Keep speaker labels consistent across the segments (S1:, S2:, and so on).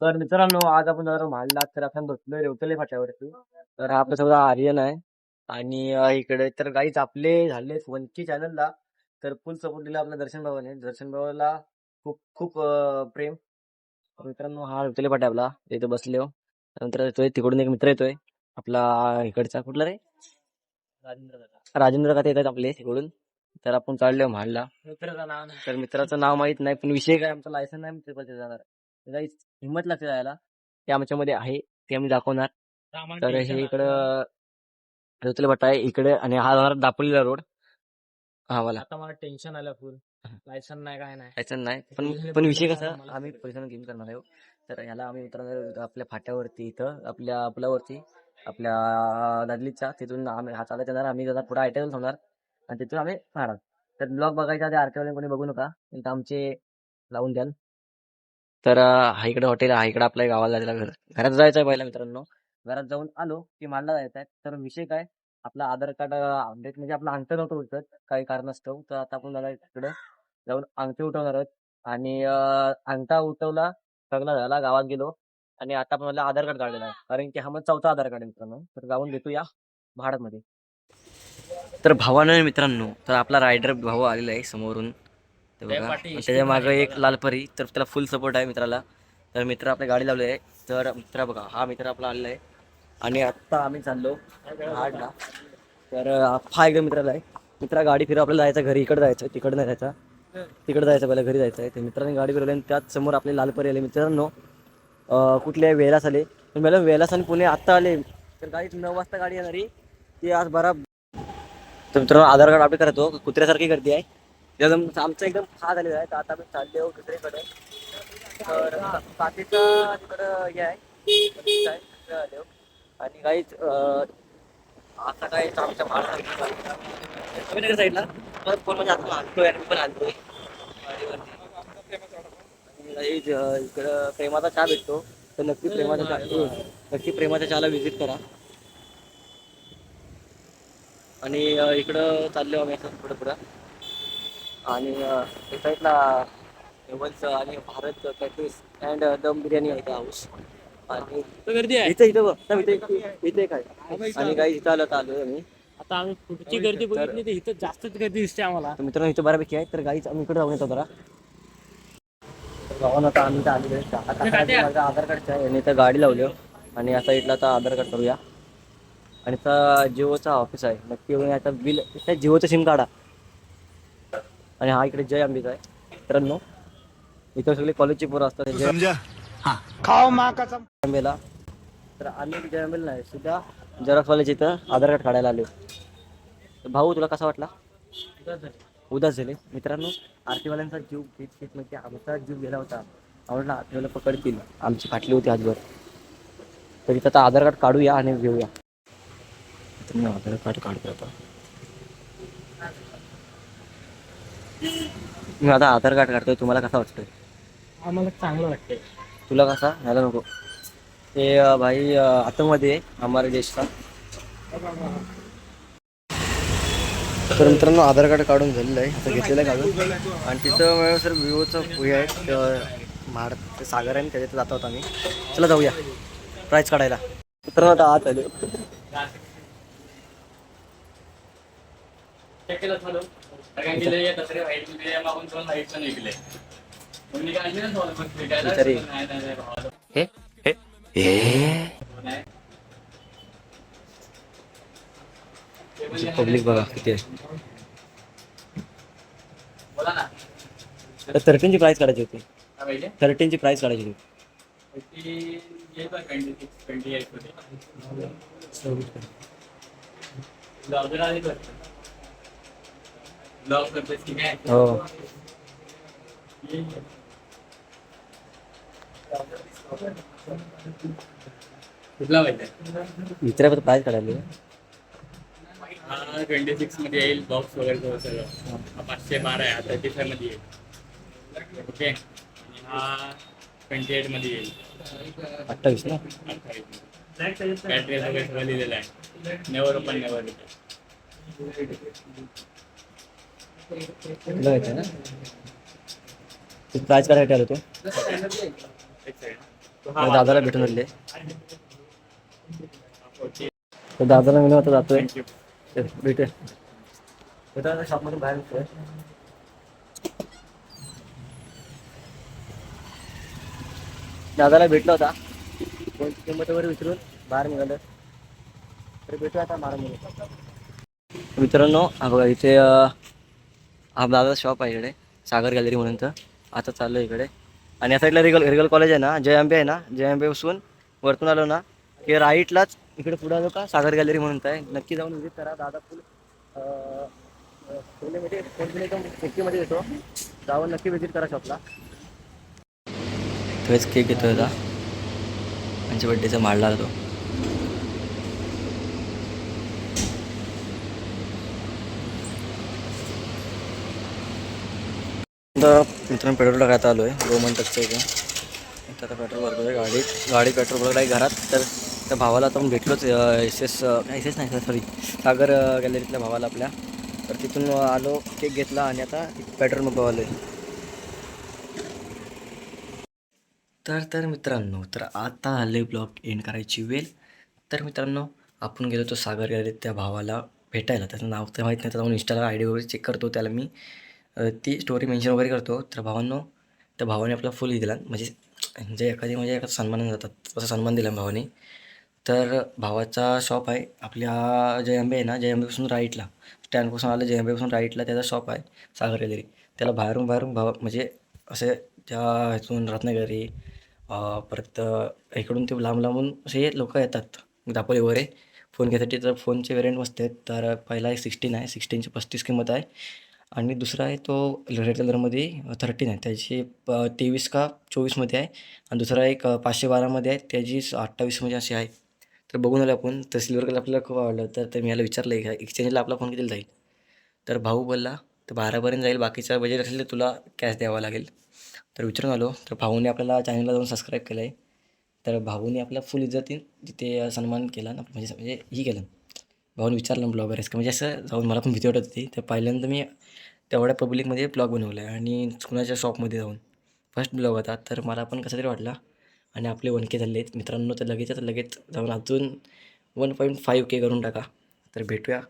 S1: तर मित्रांनो, आज आपण जरा महाडला तर आपण बसलोय रेवतले फाट्यावरती. तर हा आपला सगळा आर्यन आहे. आणि इकडे तर काहीच आपले झाले 1K चॅनलला तर फुल सपोर्ट दिला आपल्या दर्शन भावाने. दर्शन भावाला खूप खूप प्रेम. तर मित्रांनो, हा रेवतले फाटा आपला इथे बसले हो. नंतर येतोय तिकडून एक मित्र येतोय आपला, इकडचा कुठला रे, राजेंद्र काका येतात आपले तिकडून. तर आपण चाललोय महाडला. तर मित्राचं नाव माहित नाही, पण विषय काय, आमचं लायसन नाही मित्र जाणार. काहीच हिंमत लागते जायला, ते आमच्यामध्ये आहे, ते आम्ही दाखवणार. तर हे इकडं रेवतले फाटा आहे इकडे, आणि हा जाणार दापोलीला रोड. हा मला
S2: आता मला टेन्शन आलं फुल. लायसन नाही काय नाही.
S1: लायसन नाही, पण विषय कसा, आम्ही पैशानं गेम करणार आहे. तर ह्याला आम्ही उतरणार आपल्या फाट्यावरती, इथं आपल्या पुलावरती, आपल्या दादलीच्या तिथून आम्ही हा चालत येणार. आम्ही जरा पुढे आयटीएल होणार आणि तिथून आम्ही राहणार. तर ब्लॉग बघायच्या आधी आरटीएल कोणी बघू नका, नंतर आमचे लावून द्याल. तर हा इकडे हॉटेल, हा इकडे आपल्या गावाला जायला घरात जायचं आहे पहिला मित्रांनो. घरात जाऊन आलो की मांडला जायचं आहे. तर विषय काय, आपला आधार कार्ड अपडेट म्हणजे आपलं अंगठं नव्हतं उठत काही कारणास्तव. तर आता आपण मला तिकडं जाऊन अंगठी उठवणार आहोत. आणि अंगठा उठवला, सगळा झाला, गावात गेलो. आणि आता पण मला आधार कार्ड काढलेला आहे, कारण की हा मग चौथा आधार कार्ड आहे मित्रांनो. तर जाऊन भेटूया भाडमध्ये. तर भावानं मित्रांनो, तर आपला रायडर भाऊ आलेला आहे समोरून, ते बघा. त्याच्या मागे एक लालपरी, तर त्याला फुल सपोर्ट आहे मित्राला. तर मित्र आपल्या गाडी लावली आहे. तर मित्र बघा, हा मित्र आपला आलेला आहे. आणि आत्ता आम्ही चाललो महाडला. तर हा एकदम मित्राला आहे. मित्रा गाडी फिरव, आपल्याला जायचं घरी, इकडे जायचं, तिकडे नाही जायचं, तिकडे जायचं, पहिला घरी जायचं आहे. तर मित्रांनी गाडी फिरवली आणि त्याच समोर आपले लालपरी आले मित्रांनो. कुठले वेलास आले, पण मला वेलास आणि पुणे आत्ता आले. तर गाडी 9 वाजता गाडी येणारी, ती आज बरा. तर मित्रांनो, आधार कार्ड अपडेट करतो, कुत्र्यासारखी गर्दी आहे एकदम. आमचं एकदम हा झालेला आहे. तर आता आम्ही चालले आहोत दुसरीकडे. तर पाठीचं तिकडं हे आहे, तिकडे आले आहोत. आणि काहीच आता काय आमच्या महाराष्ट्र साईडला फोन म्हणजे आता हलतोय, आणि मी पण हलतोय गाडीवरती. आणि इकडं प्रेमाचा चहा भेटतो, तर नक्की प्रेमाचा चहा, नक्की प्रेमाच्या चहाला व्हिजिट करा. आणि इकडं चाललो आम्ही असं पुढं पुढं. आणि त्या साईडला हेवल्स आणि भारत कॅटरीज अँड दम बिर्याणी आहे हाऊस. आणि
S2: गर्दी आहे
S1: इथं इथं बघ, इथे काय, आणि काही इथं आलो आम्ही.
S2: आता. आम्ही पुढची गर्दी बघितली तर इथं जास्तच गर्दी दिसते आम्हाला.
S1: तर मित्रांनो, इथं बऱ्यापैकी आहे. तर गाईच आम्ही इकडे जाऊन येतो जरा. गावानं आता आम्ही तर आलेलो आहे. आता माझा आधार कार्डचा आहे, आणि इथं गाडी लावली. आणि या साईडला आता आधार कार्ड करूया. आणि इथं जिओचा ऑफिस आहे, नक्की येऊन आता बिल जिओचं सिम काढा. आणि हा इकडे जय आंबेचा आहे मित्रांनो. इथं सगळे कॉलेजची पोरं असतात जय आंबेला. तर आम्ही जय आंबेला नाही, सुद्धा झेरॉक्स कॉलेज इथं आधार कार्ड काढायला आलो. तर भाऊ, तुला कसा वाटला? उदास झाले मित्रांनो. आरतीवाल्यांचा जीव घेत घेत म्हणजे आमचा जीव गेला होता. आवडला आरतीवाला पकडतील, आमची फाटली होती आजवर. तर इथं आता आधार कार्ड काढूया आणि घेऊया. तुम्ही आधार कार्ड काढतो आता. मी आता आधार कार्ड काढतोय, तुम्हाला कसा वाटतोय?
S2: आम्हाला चांगलं वाटतंय.
S1: तुला कसा? ह्याला नको, ते भाई आतमध्ये आहे हमारे देश का. तर मित्रांनो, आधार कार्ड काढून झालेलं आहे, आता घेतलेलं आहे काढून. आणि तिथं सर विवोचं हे आहे, महाड सागर आहे, त्याच्यात जात आहोत आम्ही. चला जाऊया प्राईस काढायला. मित्रांनो, आता आत आले. पब्लिक बघा किती आहे. 13ची प्राइस काढायची होती. 13ची प्राइस काढायची होती. हो,
S2: कुठला पाहिजे?
S1: मित्राबद्दल प्राइस काढायला.
S2: 26 मध्ये येईल, बॉक्स वगैरे सगळं. 512 आहे, 35 मध्ये येईल. ओके, हा 28 मध्ये येईल.
S1: 28 ना.
S2: 28 बॅटरी वगैरे सगळं लिहिलेलं आहे. Never open never return.
S1: तुला ना प्राइस काढायला आलो तो. मग दादाला भेटून आले. तर दादाला मी आता जातोय. भेटूया. भेटा शॉपमधून बाहेर निघतोय. दादाला भेटला होता. किंमत वगैरे विचारून बाहेर निघालं. तर भेटूया आता बाहेर. मित्रांनो हा बघा इथे हा दादा शॉप आहे इकडे सागर गॅलरी म्हणून. तर आता चाललो इकडे. आणि या साईडला रिगल कॉलेज आहे ना, JMB आहे ना, JMB पासून वरतून आलो ना की राईटलाच इकडे पुढे आलो का सागर गॅलरी म्हणून आहे. नक्की जाऊन विजिट करा. दादा फुल पुण्यामध्ये एकदम सिटीमध्ये येतो. जाऊन नक्की विजिट करा शॉपला. तोच केक येतोय आता. त्यांच्या बड्डेचा मांडला तो. आता मित्रांनो पेट्रोल टाकायला आलो आहे रोमन टचच्या इथे. आता पेट्रोल भरतोय गाडी पेट्रोल भरत आहे घरात. तर त्या भावाला आता आपण भेटलोच एस नाही सॉरी सागर गॅलरीतल्या भावाला आपल्या. तर तिथून आलो केक घेतला आणि आता पेट्रोल मग आलो आहे. तर मित्रांनो तर आता आले ब्लॉग एंड करायची वेळ. तर मित्रांनो आपण गेलो तो सागर गॅलरीत त्या भावाला भेटायला. त्याचं नाव तर माहीत नाही. तर जाऊन इंस्टाला आय डी वगैरे चेक करतो. त्याला मी ती स्टोरी मेन्शन वगैरे करतो. तर भावांनो त्या भावाने आपला फुल दिला म्हणजे एखादा सन्मान जातात तसा सन्मान दिला भावाने. तर भावाचा शॉप आहे आपल्या JMB आहे ना, JMBपासून राईटला स्टँडपासून आलं JMBपासून राईटला त्याचा शॉप आहे सागर गॅलरी. त्याला बाहेरून भाव म्हणजे असे त्या ह्यातून रत्नागिरी परत इकडून ते लांबून असे लोक येतात दापोली वगैरे फोन घ्यायसाठी. तर फोनचे व्हेरियंट मस्त आहेत. तर पहिला एक 16 आहे. 16ची 35 किंमत आहे. आणि दुसरा आहे तो रेड कलरमध्ये 13 आहे. त्याची 23 का 24मध्ये आहे. आणि दुसरा एक 512मध्ये आहे. त्याची 28 म्हणजे अशी आहे. तर बघून आलो आपण. तर सिल्वर कलर आपल्याला खूप आवडलं. तर मी याला विचारलं एक्सचेंजला आपला फोन कितीला जाईल. तर भाऊ बोलला तर 12पर्यंत जाईल. बाकीचा बजेट असेल तर तुला कॅश द्यावा लागेल. तर विचारून आलो. तर भाऊने आपल्याला चॅनलला जाऊन सबस्क्राईब केलं आहे. तर भाऊने आपला फुल इज्जतीन तिथे सन्मान केला ना, म्हणजे ही केलं. भाऊने विचारलं ब्लॉगर आहेस का, म्हणजे असं जाऊन मला पण भीती वाटत होती. तर पहिल्यांदा मी तेवढ्या पब्लिकमध्ये ब्लॉग बनवला आहे आणि कुणाच्या शॉपमध्ये जाऊन फर्स्ट ब्लॉग होता. तर मला पण कसं तरी वाटला. आणि आपले 1K झाले आहेत मित्रांनो. तर लगेच जाऊन अजून 1.5K करून टाका. तर भेटूया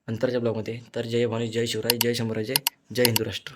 S1: नंतरच्या ब्लॉगमध्ये. तर जय भवानी, जय शिवराय, जय शंभूराजे, जय हिंदू राष्ट्र.